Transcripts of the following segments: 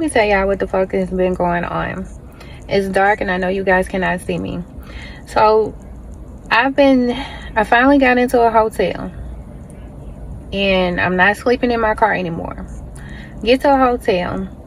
me tell y'all what the fuck has been going on. It's dark and I know you guys cannot see me. So I finally got into a hotel and I'm not sleeping in my car anymore. Get to a hotel.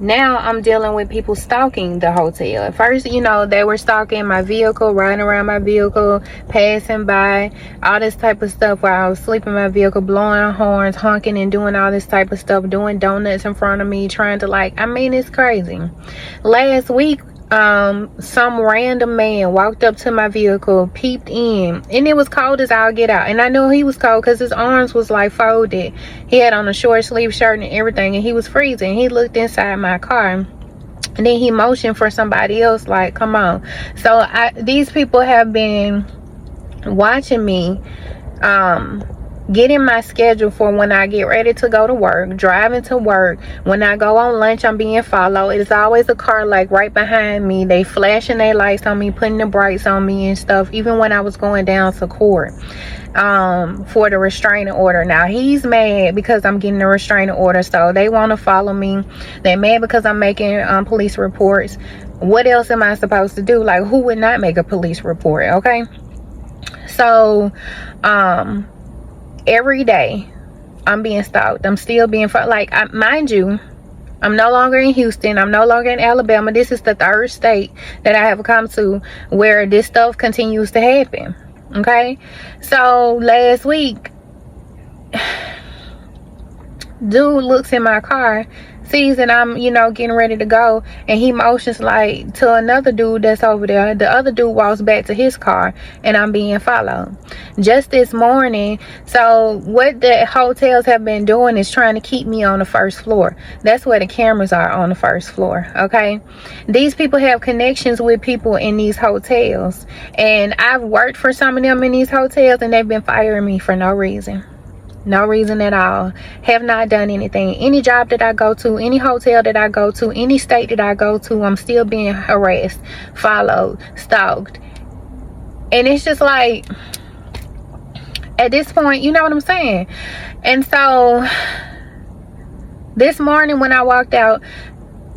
Now I'm dealing with people stalking the hotel. At first, you know, they were stalking my vehicle, riding around my vehicle, passing by, all this type of stuff while I was sleeping in my vehicle, blowing horns, honking and doing all this type of stuff, doing donuts in front of me, trying to it's crazy. Last week, some random man walked up to my vehicle, peeped in, and it was cold as I'll get out. And I knew he was cold because his arms was like folded. He had on a short sleeve shirt and everything, and he was freezing. He looked inside my car, and then he motioned for somebody else, like, come on. So these people have been watching me, getting my schedule for when I get ready to go to work, driving to work. When I go on lunch, I'm being followed. It's always a car like right behind me. They flashing their lights on me, putting the brights on me and stuff. Even when I was going down to court for the restraining order. Now he's mad because I'm getting a restraining order, so they want to follow me. They're mad because I'm making police reports. What else am I supposed to do? Like, who would not make a police report? Okay, so every day I'm being stalked. I'm still being mind you, I'm no longer in Houston. I'm no longer in Alabama. This is the third state that I have come to where this stuff continues to happen. Okay, so last week, dude looks in my car, sees that I'm, getting ready to go, and he motions like to another dude that's over there. The other dude walks back to his car, and I'm being followed. Just this morning, so what the hotels have been doing is trying to keep me on the first floor. That's where the cameras are, on the first floor. Okay, these people have connections with people in these hotels, and I've worked for some of them in these hotels, and they've been firing me for no reason. No reason at all. Have not done anything. Any job that I go to, any hotel that I go to, any state that I go to, I'm still being harassed, followed, stalked. And it's just like, at this point, you know what I'm saying? And so this morning when I walked out,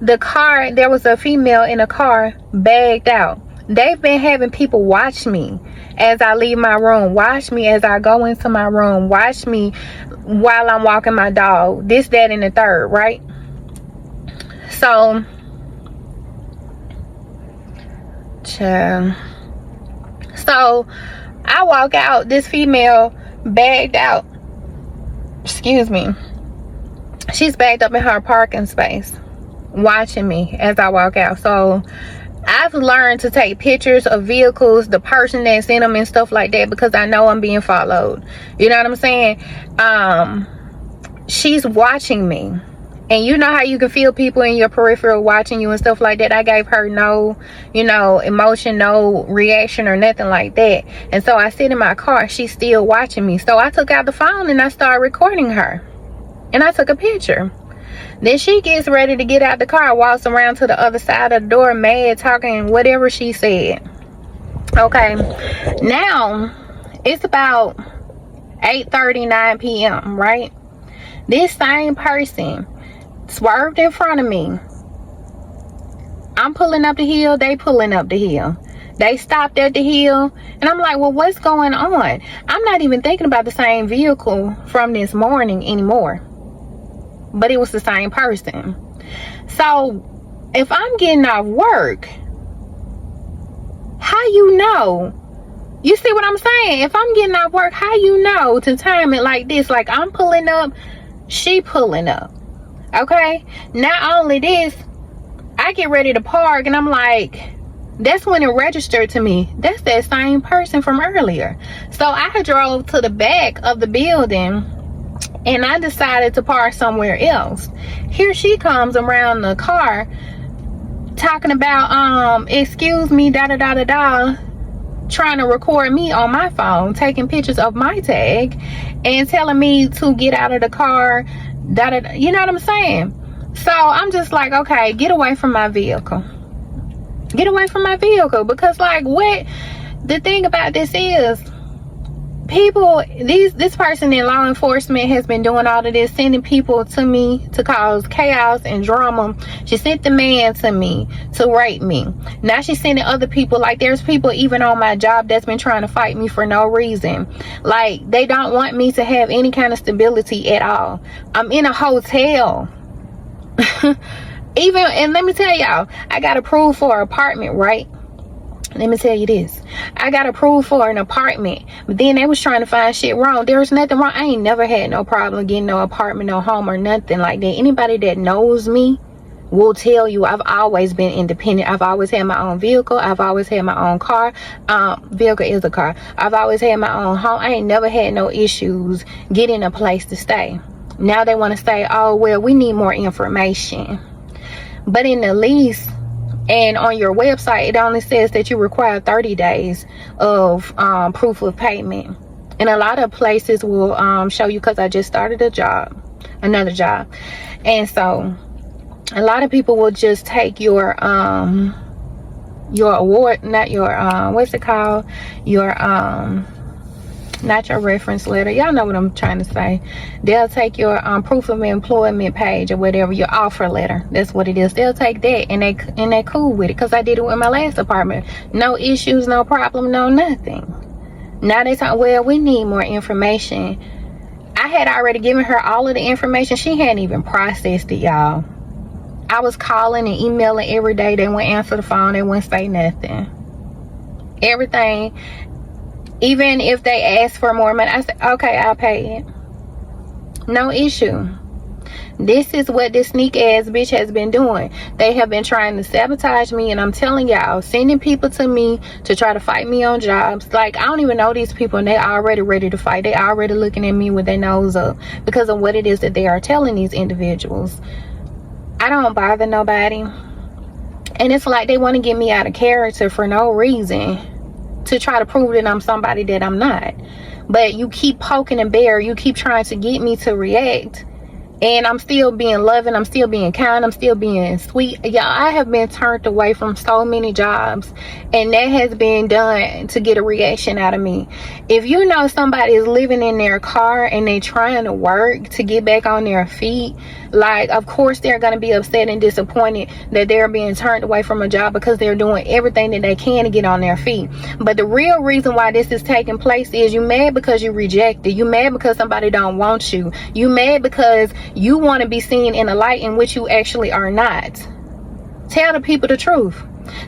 the car, there was a female in a car bagged out. They've been having people watch me as I leave my room, watch me as I go into my room, watch me while I'm walking my dog, this, that, and the third, right? So, so I walk out, this female bagged out, excuse me, she's backed up in her parking space, watching me as I walk out. So I've learned to take pictures of vehicles, the person that's in them and stuff like that, because I know I'm being followed. You know what I'm saying? She's watching me. And you know how you can feel people in your peripheral watching you and stuff like that. I gave her no, emotion, no reaction or nothing like that. And so I sit in my car. She's still watching me. So I took out the phone and I started recording her. And I took a picture. Then she gets ready to get out the car, walks around to the other side of the door, mad, talking whatever she said. Okay, now it's about 8:39 p.m., right? This same person swerved in front of me. I'm pulling up the hill, they pulling up the hill. They stopped at the hill, and I'm like, well, what's going on? I'm not even thinking about the same vehicle from this morning anymore. But it was the same person. So if I'm getting off work, how you know? You see what I'm saying? If I'm getting off work, how you know to time it like this? Like, I'm pulling up, she pulling up. Okay? Not only this, I get ready to park and I'm like, that's when it registered to me. That's that same person from earlier. So I drove to the back of the building and I decided to park somewhere else. Here she comes around the car talking about, excuse me, da-da-da-da-da, trying to record me on my phone, taking pictures of my tag and telling me to get out of the car, da-da-da, you know what I'm saying? So I'm just like, okay, get away from my vehicle. Get away from my vehicle. Because, like, what the thing about this is, people, this person in law enforcement has been doing all of this, sending people to me to cause chaos and drama. She sent the man to me to rape me. Now she's sending other people. Like, there's people even on my job that's been trying to fight me for no reason. Like, they don't want me to have any kind of stability at all. I'm in a hotel. Even, and let me tell y'all, I got approved for an apartment, right? Let me tell you this. I got approved for an apartment, but then they was trying to find shit wrong. There was nothing wrong. I ain't never had no problem getting no apartment, no home, or nothing like that. Anybody that knows me will tell you I've always been independent. I've always had my own vehicle. I've always had my own car. Vehicle is a car. I've always had my own home. I ain't never had no issues getting a place to stay. Now they want to say, oh, well, we need more information. But in the lease and on your website, it only says that you require 30 days of proof of payment. And a lot of places will show you, because I just started another job. And so a lot of people will just take your award, not your what's it called, your not your reference letter, y'all know what I'm trying to say. They'll take your proof of employment page or whatever, your offer letter, that's what it is. They'll take that and they cool with it, because I did it with my last apartment. No issues, no problem, no nothing. Now they talk, well, we need more information. I had already given her all of the information. She hadn't even processed it, y'all. I was calling and emailing every day. They wouldn't answer the phone. They wouldn't say nothing. Everything. Even if they ask for more money, I said, okay, I'll pay it. No issue. This is what this sneak ass bitch has been doing. They have been trying to sabotage me, and I'm telling y'all, sending people to me to try to fight me on jobs. Like, I don't even know these people, and they already ready to fight. They already looking at me with their nose up because of what it is that they are telling these individuals. I don't bother nobody. And it's like they want to get me out of character for no reason, to try to prove that I'm somebody that I'm not. But you keep poking and bear, you keep trying to get me to react, and I'm still being loving, I'm still being kind, I'm still being sweet. Y'all, I have been turned away from so many jobs, and that has been done to get a reaction out of me. If you know somebody is living in their car and they trying to work to get back on their feet, like, of course they're going to be upset and disappointed that they're being turned away from a job, because they're doing everything that they can to get on their feet. But the real reason why this is taking place is you mad because you rejected. You mad because somebody don't want you. You mad because you want to be seen in a light in which you actually are not. Tell the people the truth.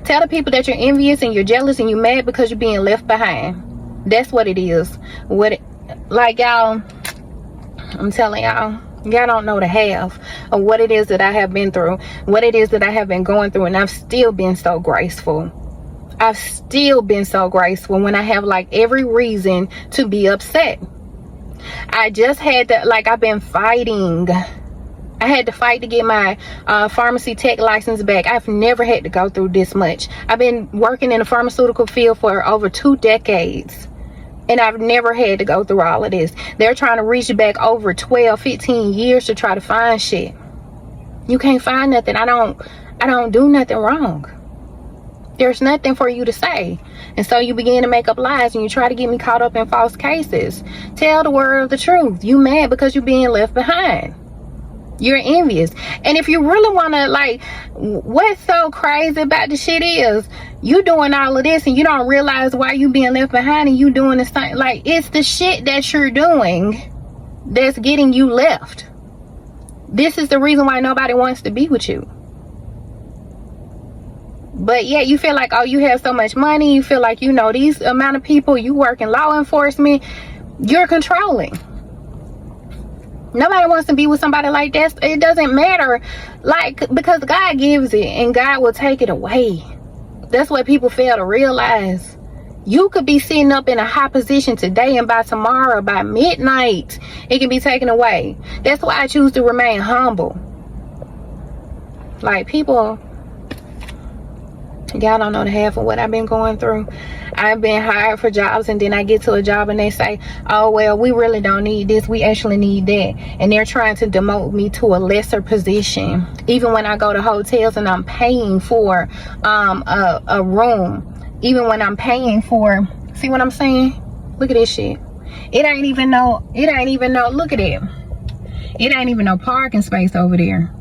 Tell the people that you're envious and you're jealous and you're mad because you're being left behind. That's what it is. Like, y'all, I'm telling y'all don't know the half of what it is that I have been through, what it is that I have been going through, and I've still been so graceful. I've still been so graceful when I have like every reason to be upset. I just had to, like, I've been fighting. I had to fight to get my pharmacy tech license back. I've never had to go through this much. I've been working in the pharmaceutical field for over 2 decades. And I've never had to go through all of this. They're trying to reach back over 12, 15 years to try to find shit. You can't find nothing. I don't do nothing wrong. There's nothing for you to say. And so you begin to make up lies and you try to get me caught up in false cases. Tell the world the truth. You mad because you're being left behind. You're envious. And if you really want to, like, what's so crazy about the shit is you doing all of this and you don't realize why you being left behind, and you doing the same. Like, it's the shit that you're doing that's getting you left. This is the reason why nobody wants to be with you. But yeah, you feel like, oh, you have so much money, you feel like, you know, these amount of people, you work in law enforcement, you're controlling. Nobody wants to be with somebody like that. It doesn't matter, like, because God gives it and God will take it away. That's what people fail to realize. You could be sitting up in a high position today, and by tomorrow, by midnight, it can be taken away. That's why I choose to remain humble. Like, people, y'all don't know the half of what I've been going through. I've been hired for jobs, and then I get to a job and they say, oh, well, we really don't need this, we actually need that. And they're trying to demote me to a lesser position. Even when I go to hotels and I'm paying for a room, even when I'm paying for, see what I'm saying? Look at this shit. It ain't even no, look at it. It ain't even no parking space over there.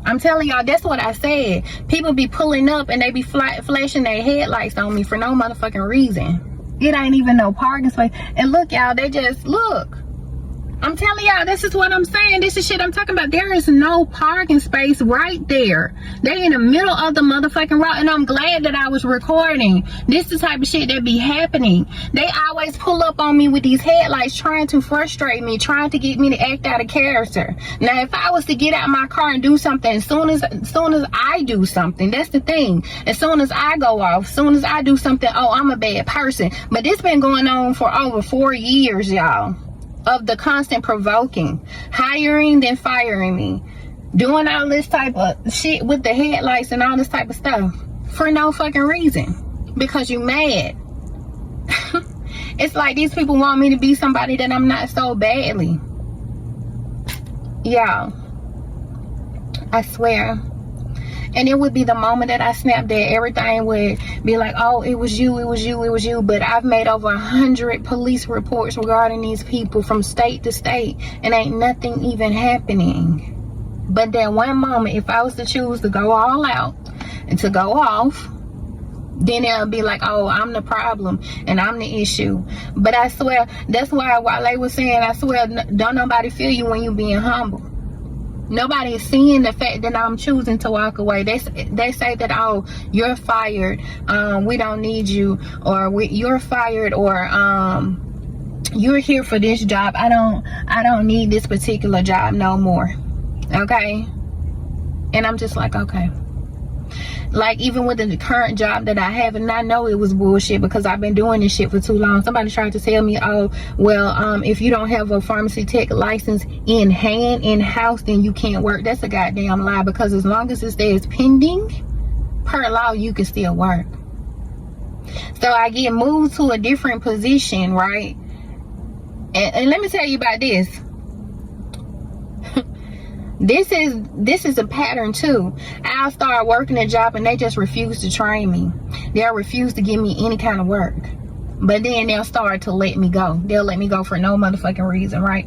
I'm telling y'all, that's what I said. People be pulling up and they be flashing their headlights on me for no motherfucking reason. It ain't even no parking space. And look, y'all, they just, look. I'm telling y'all, this is what I'm saying. This is shit I'm talking about. There is no parking space right there. They in the middle of the motherfucking road. And I'm glad that I was recording. This is the type of shit that be happening. They always pull up on me with these headlights trying to frustrate me, trying to get me to act out of character. Now, if I was to get out of my car and do something, as soon as I do something, that's the thing. As soon as I go off, as soon as I do something, oh, I'm a bad person. But this been going on for over 4 years, y'all. Of the constant provoking, hiring then firing me, doing all this type of shit with the headlights and all this type of stuff for no fucking reason, because you mad. It's like these people want me to be somebody that I'm not so badly. Y'all, I swear. And it would be the moment that I snapped that everything would be like, oh, it was you, it was you, it was you. But I've made over 100 police reports regarding these people from state to state, and ain't nothing even happening. But that one moment, if I was to choose to go all out and to go off, then it'll be like, oh, I'm the problem and I'm the issue. But I swear, that's why while they were saying, I swear, don't nobody feel you when you being humble. Nobody is seeing the fact that I'm choosing to walk away. They say that, oh, you're fired, we don't need you, or you're fired, or you're here for this job. I don't need this particular job no more. Okay? And I'm just like, okay. Like, even with the current job that I have, and I know it was bullshit because I've been doing this shit for too long. Somebody tried to tell me, oh, well, if you don't have a pharmacy tech license in hand, in-house, then you can't work. That's a goddamn lie, because as long as it stays pending, per law, you can still work. So I get moved to a different position, right? And let me tell you about this. This is a pattern too. I'll start working a job and they just refuse to train me. They'll refuse to give me any kind of work. But then they'll start to let me go. They'll let me go for no motherfucking reason, right?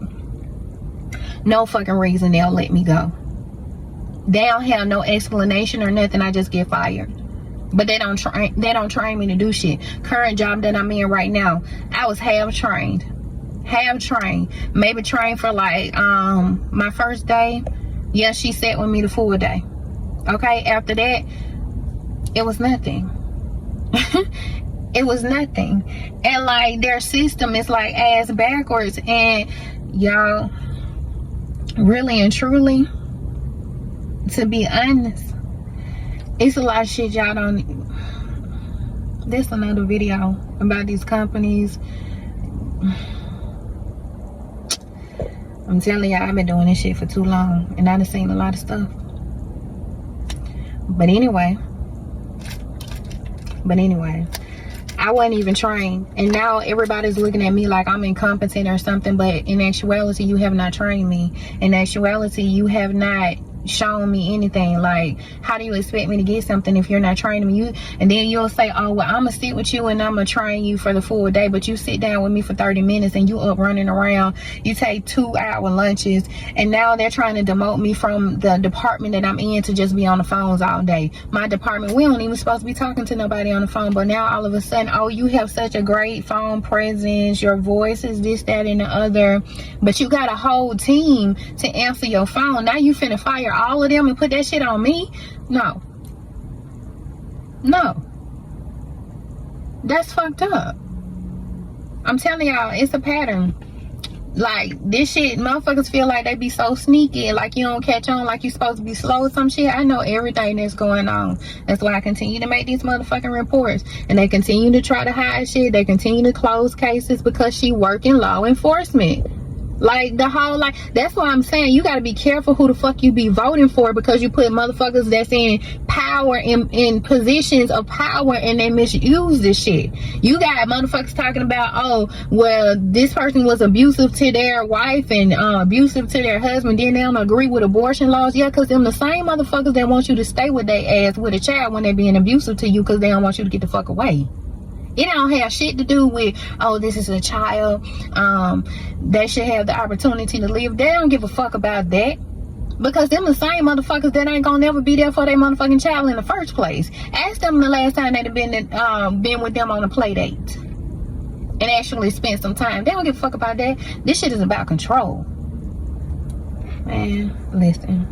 No fucking reason they'll let me go. They don't have no explanation or nothing. I just get fired. But they don't train me to do shit. Current job that I'm in right now, I was half trained. Maybe trained for like my first day. Yeah, she sat with me the full day. Okay, after that, it was nothing. It was nothing. And like, their system is like ass backwards. And y'all, really and truly, to be honest, it's a lot of shit y'all don't. There's another video about these companies. I'm telling y'all, I've been doing this shit for too long, and I done seen a lot of stuff. But anyway, I wasn't even trained, and now everybody's looking at me like I'm incompetent or something. But in actuality, you have not trained me. In actuality, you have not shown me anything. Like, how do you expect me to get something if you're not training me? And then you'll say, oh, well, I'm gonna sit with you and I'm gonna train you for the full day, but you sit down with me for 30 minutes and you up running around. You take 2-hour lunches, and now they're trying to demote me from the department that I'm in to just be on the phones all day. My department, we don't even supposed to be talking to nobody on the phone, but now all of a sudden, oh, you have such a great phone presence, your voice is this, that, and the other, but you got a whole team to answer your phone. Now you finna fire all of them and put that shit on me? No, that's fucked up. I'm telling y'all, it's a pattern. Like, this shit, motherfuckers feel like they be so sneaky, like you don't catch on, like you supposed to be slow or some shit. I know everything that's going on. That's why I continue to make these motherfucking reports, and they continue to try to hide shit. They continue to close cases because she work in law enforcement. Like, the whole, like, that's why I'm saying you gotta be careful who the fuck you be voting for, because you put motherfuckers that's in power, in positions of power, and they misuse this shit. You got motherfuckers talking about, oh, well, this person was abusive to their wife and abusive to their husband, then they don't agree with abortion laws. Yeah, because them the same motherfuckers that want you to stay with their ass with a child when they're being abusive to you, because they don't want you to get the fuck away. It don't have shit to do with, oh, this is a child. They should have the opportunity to live. They don't give a fuck about that. Because them the same motherfuckers that ain't gonna never be there for their motherfucking child in the first place. Ask them the last time they'd been with them on a play date and actually spent some time. They don't give a fuck about that. This shit is about control. Man, listen.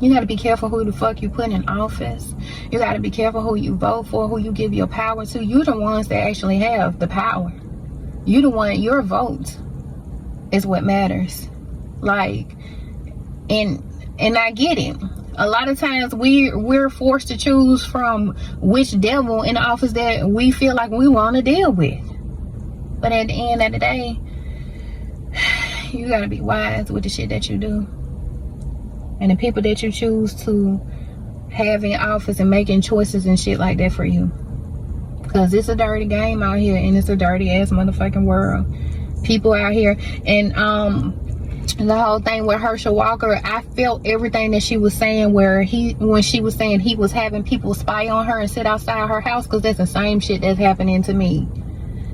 You gotta be careful who the fuck you put in office. You gotta be careful who you vote for, who you give your power to. You're the ones that actually have the power. You the one, your vote is what matters. Like, and I get it. A lot of times we're forced to choose from which devil in the office that we feel like we want to deal with. But at the end of the day, you gotta be wise with the shit that you do. And the people that you choose to have in office and making choices and shit like that for you. Because it's a dirty game out here, and it's a dirty ass motherfucking world. People out here, and the whole thing with Herschel Walker, I felt everything that she was saying when she was saying he was having people spy on her and sit outside her house, because that's the same shit that's happening to me.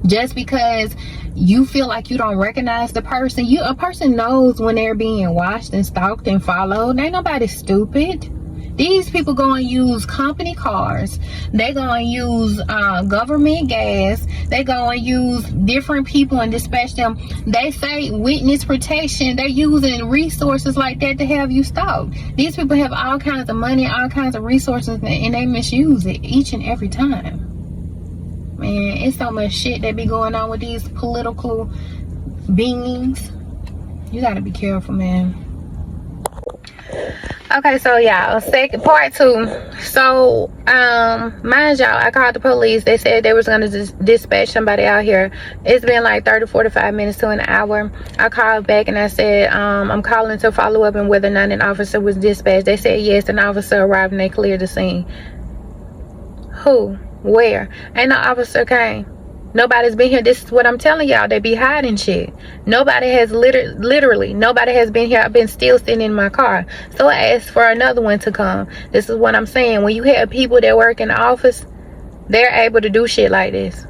Just because you feel like you don't recognize the person, a person knows when they're being watched and stalked and followed. Ain't nobody stupid. These people gonna use company cars. They gonna use government gas. They gonna use different people and dispatch them. They say witness protection. They're using resources like that to have you stalked. These people have all kinds of money, all kinds of resources, and they misuse it each and every time. Man, it's so much shit that be going on with these political beings. You gotta be careful, man. Okay, so y'all, second part 2. So mind y'all, I called the police. They said they was gonna dispatch somebody out here. It's been like 30-45 minutes to an hour. I called back and I said I'm calling to follow up on whether or not an officer was dispatched. They said yes, an officer arrived and they cleared the scene. Who? Where? Ain't no officer came. Nobody's been here. This is what I'm telling y'all. They be hiding shit. Nobody has literally nobody has been here. I've been still sitting in my car. So I asked for another one to come. This is what I'm saying. When you have people that work in the office, they're able to do shit like this.